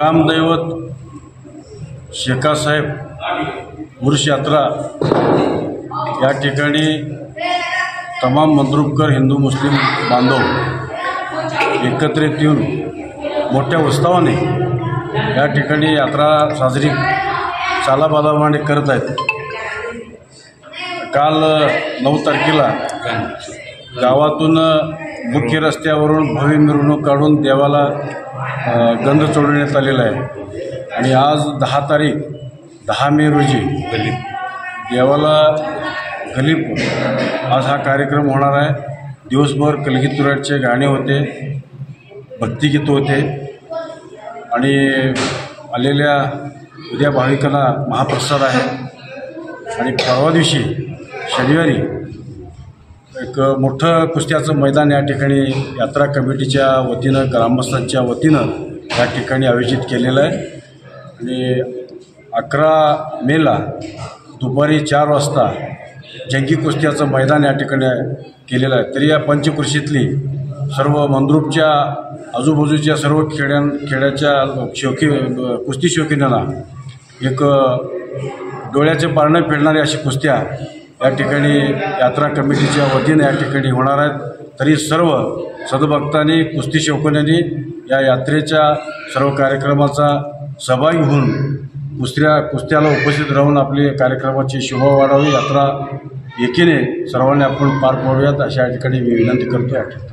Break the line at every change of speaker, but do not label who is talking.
रामदैवत शेकासाहेब उर्स यात्रा या ठिकाणी तमाम मंद्रुपकर हिंदू मुस्लिम बांधव एकत्रित येऊन मोठ्या उत्साहाने या ठिकाणी यात्रा साजरी चालाबालामाने करत आहेत। काल 9 तारखेला गावातून मुख्य रस्त्यावरून भव्य मिरवणूक काढून देवाला गंध चढवण्यात आलेला आहे आणि आज 10 तारीख 10 मे रोजी देवाला गलीप आज हा कार्यक्रम होणार आहे। दिवसभर कलगीतुराचे गाणे होते, भक्तिगीत होते आणि आलेल्या उद्या भाविकांना महाप्रसाद आहे आणि परवा दिवशी शनिवारी एक मोठं कुस्त्याचं मैदान या ठिकाणी यात्रा कमिटीच्या वतीनं ग्रामस्थांच्या वतीनं या ठिकाणी आयोजित केलेलं आहे आणि 11 मेला दुपारी 4 वाजता जंगी कुस्त्याचं मैदान या ठिकाणी केलेलं आहे। तरी या पंचकृषीतली सर्व मंद्रुपच्या आजूबाजूच्या सर्व खेड्याच्या कुस्ती शौकीनांना एक डोळ्याचे पारणं फेडणारी अशी कुस्त्या या ठिकाणी यात्रा कमिटीच्या वतीने या ठिकाणी होणार आहेत। तरी सर्व सद्भक्तांनी कुस्ती शौकीनांनी या यात्रेच्या सर्व कार्यक्रमाचा सहभागी होऊन कुस्त्याला उपस्थित राहून आपली कार्यक्रमाची शोभा वाढावी, यात्रा एकीने सर्वांनी आपण पार पाडूयात अशा ठिकाणी मी विनंती करतो।